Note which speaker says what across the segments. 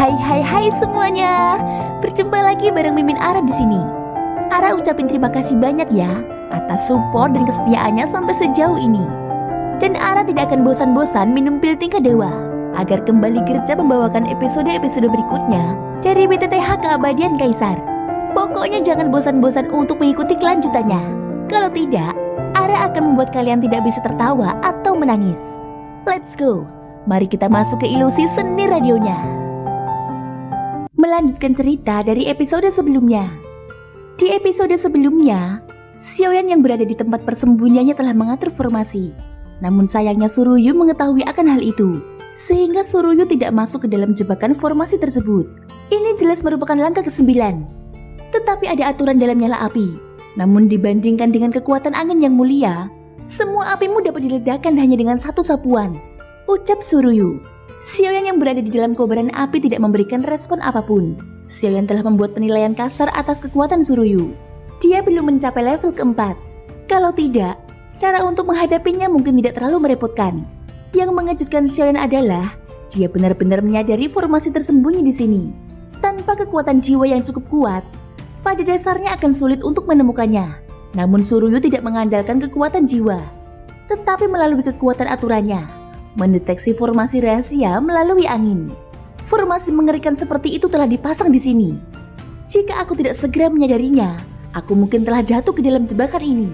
Speaker 1: Hai semuanya. Berjumpa lagi bareng Mimin Ara di sini. Ara ucapin terima kasih banyak ya atas support dan kesetiaannya sampai sejauh ini. Dan Ara tidak akan bosan-bosan minum pil tingkat dewa agar kembali gercep membawakan episode-episode berikutnya dari BTTH Keabadian Kaisar. Pokoknya jangan bosan-bosan untuk mengikuti kelanjutannya. Kalau tidak, Ara akan membuat kalian tidak bisa tertawa atau menangis. Let's go. Mari kita masuk ke ilusi seni radionya. Melanjutkan cerita dari episode sebelumnya. Di episode sebelumnya, Xiaoyan yang berada di tempat persembunyiannya telah mengatur formasi. Namun sayangnya Suruyu mengetahui akan hal itu, sehingga Suruyu tidak masuk ke dalam jebakan formasi tersebut. Ini jelas merupakan langkah ke-9. Tetapi ada aturan dalam nyala api. Namun dibandingkan dengan kekuatan angin yang mulia, semua apimu dapat diledakkan hanya dengan satu sapuan, ucap Suruyu. Xiaoyan yang berada di dalam kobaran api tidak memberikan respon apapun. Xiaoyan telah membuat penilaian kasar atas kekuatan Suruyu. Dia belum mencapai level ke-4. Kalau tidak, cara untuk menghadapinya mungkin tidak terlalu merepotkan. Yang mengejutkan Xiaoyan adalah dia benar-benar menyadari formasi tersembunyi di sini. Tanpa kekuatan jiwa yang cukup kuat, pada dasarnya akan sulit untuk menemukannya. Namun Suruyu tidak mengandalkan kekuatan jiwa, tetapi melalui kekuatan aturannya mendeteksi formasi rahasia melalui angin. Formasi mengerikan seperti itu telah dipasang di sini. Jika aku tidak segera menyadarinya, aku mungkin telah jatuh ke dalam jebakan ini,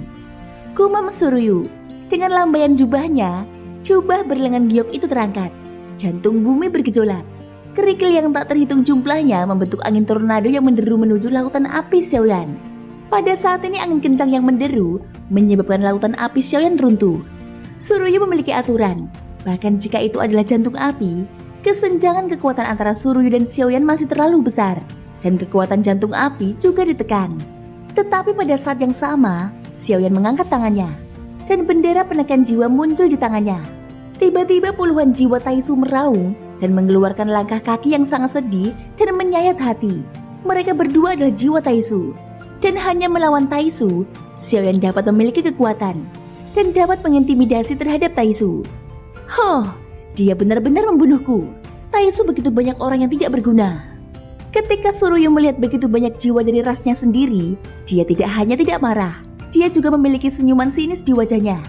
Speaker 1: gumam Suruyu. Dengan lambaian jubahnya, jubah berlengan giok itu terangkat. Jantung bumi bergejolak. Kerikil yang tak terhitung jumlahnya membentuk angin tornado yang menderu menuju lautan api Xiaoyan. Pada saat ini angin kencang yang menderu menyebabkan lautan api Xiaoyan runtuh. Suruyu memiliki aturan. Bahkan jika itu adalah jantung api, kesenjangan kekuatan antara Suruyu dan Xiaoyan masih terlalu besar, dan kekuatan jantung api juga ditekan. Tetapi pada saat yang sama, Xiaoyan mengangkat tangannya, dan bendera penekan jiwa muncul di tangannya. Tiba-tiba puluhan jiwa Taisu meraung dan mengeluarkan langkah kaki yang sangat sedih dan menyayat hati. Mereka berdua adalah jiwa Taisu, dan hanya melawan Taisu, Xiaoyan dapat memiliki kekuatan dan dapat mengintimidasi terhadap Taisu. Dia benar-benar membunuhku. Taisu begitu banyak orang yang tidak berguna. Ketika Suruyu melihat begitu banyak jiwa dari rasnya sendiri, dia tidak hanya tidak marah, dia juga memiliki senyuman sinis di wajahnya.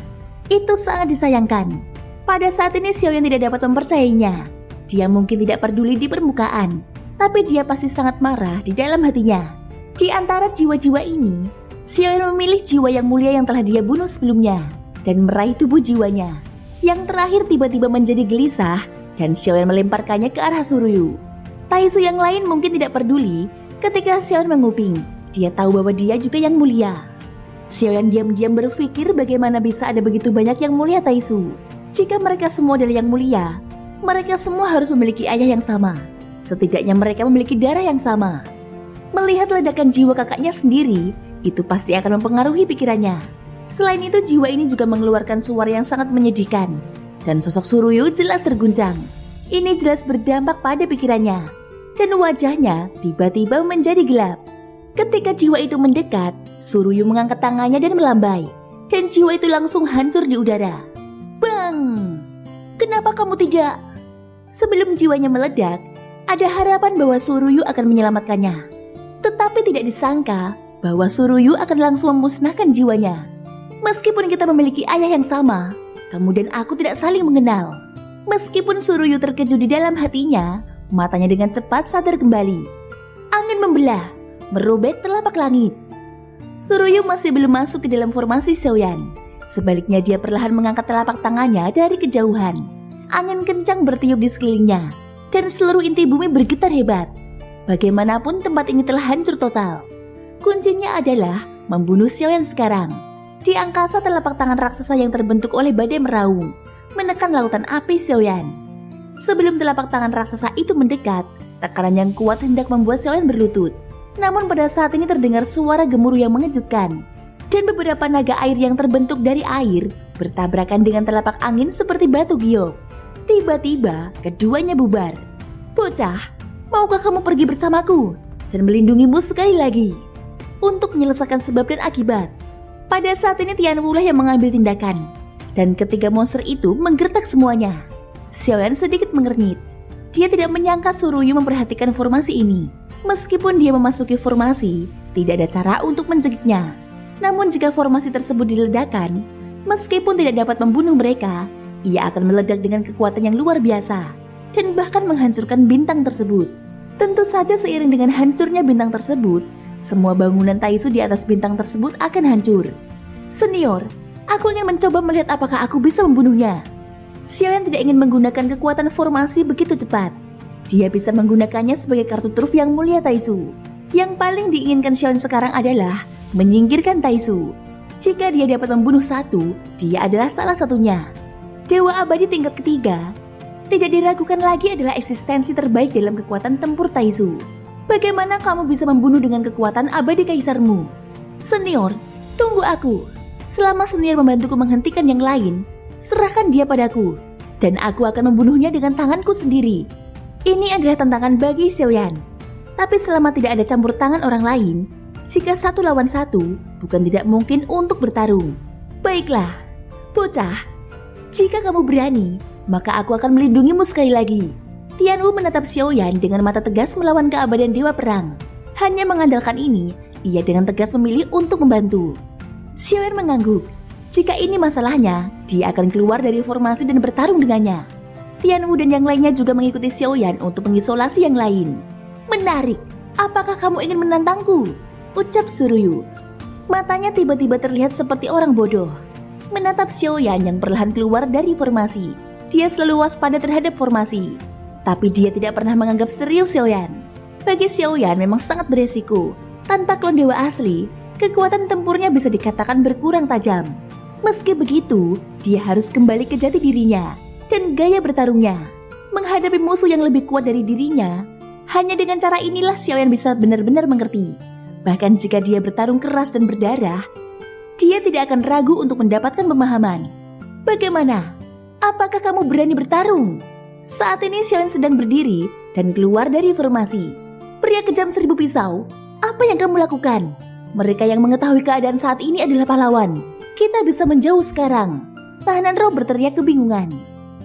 Speaker 1: Itu sangat disayangkan. Pada saat ini Xiaoyan tidak dapat mempercayainya. Dia mungkin tidak peduli di permukaan, tapi dia pasti sangat marah di dalam hatinya. Di antara jiwa-jiwa ini, Xiaoyan memilih jiwa yang mulia yang telah dia bunuh sebelumnya dan meraih tubuh jiwanya. Yang terakhir tiba-tiba menjadi gelisah dan Xiaoyan melemparkannya ke arah Suruyu. Taisu yang lain mungkin tidak peduli ketika Xiaoyan menguping. Dia tahu bahwa dia juga yang mulia. Xiaoyan diam-diam berpikir bagaimana bisa ada begitu banyak yang mulia Taisu. Jika mereka semua adalah yang mulia, mereka semua harus memiliki ayah yang sama. Setidaknya mereka memiliki darah yang sama. Melihat ledakan jiwa kakaknya sendiri, itu pasti akan mempengaruhi pikirannya. Selain itu jiwa ini juga mengeluarkan suara yang sangat menyedihkan. Dan sosok Suruyu jelas terguncang. Ini jelas berdampak pada pikirannya. Dan wajahnya tiba-tiba menjadi gelap. Ketika jiwa itu mendekat, Suruyu mengangkat tangannya dan melambai. Dan jiwa itu langsung hancur di udara. Bang! Kenapa kamu tidak? Sebelum jiwanya meledak, ada harapan bahwa Suruyu akan menyelamatkannya. Tetapi tidak disangka bahwa Suruyu akan langsung memusnahkan jiwanya. Meskipun kita memiliki ayah yang sama, kamu dan aku tidak saling mengenal. Meskipun Suruyu terkejut di dalam hatinya, matanya dengan cepat sadar kembali. Angin membelah, merobek telapak langit. Suruyu masih belum masuk ke dalam formasi Xiaoyan. Sebaliknya dia perlahan mengangkat telapak tangannya dari kejauhan. Angin kencang bertiup di sekelilingnya, dan seluruh inti bumi bergetar hebat. Bagaimanapun tempat ini telah hancur total. Kuncinya adalah membunuh Xiaoyan sekarang. Di angkasa telapak tangan raksasa yang terbentuk oleh badai meraung, menekan lautan api Xiaoyan. Sebelum telapak tangan raksasa itu mendekat, tekanan yang kuat hendak membuat Xiaoyan berlutut. Namun pada saat ini terdengar suara gemuruh yang mengejutkan, dan beberapa naga air yang terbentuk dari air bertabrakan dengan telapak angin seperti batu giok. Tiba-tiba keduanya bubar. Bocah, maukah kamu pergi bersamaku dan melindungimu sekali lagi? Untuk menyelesaikan sebab dan akibat. Pada saat ini Tian Wulah yang mengambil tindakan, dan ketiga monster itu menggertak semuanya. Xiaoyan sedikit mengernyit. Dia tidak menyangka Suruyu memperhatikan formasi ini. Meskipun dia memasuki formasi, tidak ada cara untuk mencegiknya. Namun jika formasi tersebut diledakkan, meskipun tidak dapat membunuh mereka, ia akan meledak dengan kekuatan yang luar biasa dan bahkan menghancurkan bintang tersebut. Tentu saja seiring dengan hancurnya bintang tersebut, semua bangunan Taisu di atas bintang tersebut akan hancur. Senior, aku ingin mencoba melihat apakah aku bisa membunuhnya. Xiaoyan tidak ingin menggunakan kekuatan formasi begitu cepat. Dia bisa menggunakannya sebagai kartu truf yang mulia Taisu. Yang paling diinginkan Xiaoyan sekarang adalah menyingkirkan Taisu. Jika dia dapat membunuh satu, dia adalah salah satunya. Dewa abadi tingkat ketiga tidak diragukan lagi adalah eksistensi terbaik dalam kekuatan tempur Taisu. Bagaimana kamu bisa membunuh dengan kekuatan abadi kaisarmu? Senior, tunggu aku. Selama senior membantuku menghentikan yang lain, serahkan dia padaku, dan aku akan membunuhnya dengan tanganku sendiri. Ini adalah tantangan bagi Xiaoyan. Tapi selama tidak ada campur tangan orang lain, jika 1 lawan 1, bukan tidak mungkin untuk bertarung. Baiklah, bocah. Jika kamu berani, maka aku akan melindungimu sekali lagi. Tianwu menatap Xiaoyan dengan mata tegas melawan keabadian Dewa Perang. Hanya mengandalkan ini, ia dengan tegas memilih untuk membantu. Xiaoyan mengangguk. Jika ini masalahnya, dia akan keluar dari formasi dan bertarung dengannya. Tianwu dan yang lainnya juga mengikuti Xiaoyan untuk mengisolasi yang lain. Menarik, apakah kamu ingin menantangku? Ucap Suruyu. Matanya tiba-tiba terlihat seperti orang bodoh. Menatap Xiaoyan yang perlahan keluar dari formasi. Dia selalu waspada terhadap formasi. Tapi dia tidak pernah menganggap serius Xiaoyan. Bagi Xiaoyan memang sangat beresiko. Tanpa klon dewa asli, kekuatan tempurnya bisa dikatakan berkurang tajam. Meski begitu, dia harus kembali ke jati dirinya dan gaya bertarungnya. Menghadapi musuh yang lebih kuat dari dirinya, hanya dengan cara inilah Xiaoyan bisa benar-benar mengerti. Bahkan jika dia bertarung keras dan berdarah, dia tidak akan ragu untuk mendapatkan pemahaman. Bagaimana? Apakah kamu berani bertarung? Saat ini Xiaoyan sedang berdiri dan keluar dari formasi. Pria kejam 1000 pisau, apa yang kamu lakukan? Mereka yang mengetahui keadaan saat ini adalah pahlawan. Kita bisa menjauh sekarang. Tahanan roh berteriak kebingungan.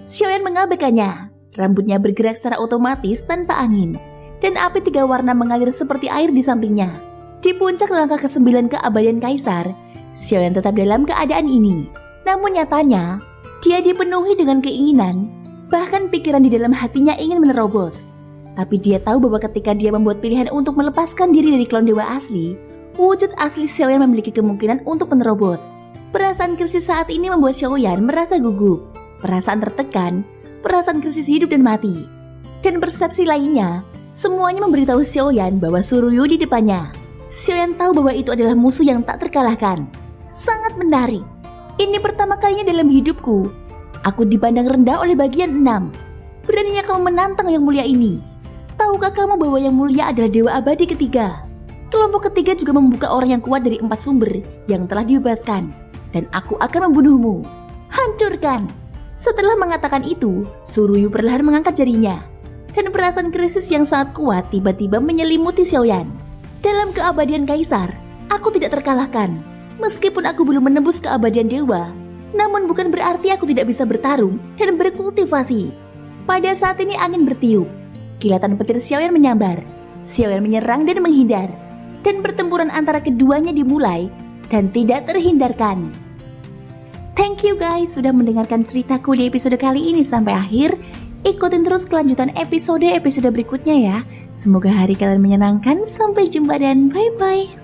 Speaker 1: Xiaoyan mengabaikannya. Rambutnya bergerak secara otomatis tanpa angin. Dan api 3 warna mengalir seperti air di sampingnya. Di puncak langkah ke-9 keabadian Kaisar, Xiaoyan tetap dalam keadaan ini. Namun nyatanya, dia dipenuhi dengan keinginan. Bahkan pikiran di dalam hatinya ingin menerobos. Tapi dia tahu bahwa ketika dia membuat pilihan untuk melepaskan diri dari klon dewa asli, wujud asli Xiaoyan memiliki kemungkinan untuk menerobos. Perasaan krisis saat ini membuat Xiaoyan merasa gugup. Perasaan tertekan, perasaan krisis hidup dan mati. Dan persepsi lainnya, semuanya memberitahu Xiaoyan bahwa Suruyu di depannya. Xiaoyan tahu bahwa itu adalah musuh yang tak terkalahkan. Sangat menarik. Ini pertama kalinya dalam hidupku aku dipandang rendah oleh bagian 6. Beraninya kamu menantang yang mulia ini. Tahukah kamu bahwa yang mulia adalah dewa abadi ketiga? Kelompok ketiga juga membuka orang yang kuat dari 4 sumber yang telah dibebaskan. Dan aku akan membunuhmu. Hancurkan. Setelah mengatakan itu, Suruyu perlahan mengangkat jarinya. Dan perasaan krisis yang sangat kuat tiba-tiba menyelimuti Xiaoyan. Dalam keabadian Kaisar, aku tidak terkalahkan. Meskipun aku belum menembus keabadian dewa, namun bukan berarti aku tidak bisa bertarung dan berkultivasi. Pada saat ini angin bertiup. Kilatan petir Xiaoyan menyambar. Xiaoyan menyerang dan menghindar. Dan pertempuran antara keduanya dimulai dan tidak terhindarkan. Thank you guys sudah mendengarkan ceritaku di episode kali ini sampai akhir. Ikutin terus kelanjutan episode berikutnya ya. Semoga hari kalian menyenangkan. Sampai jumpa dan bye-bye.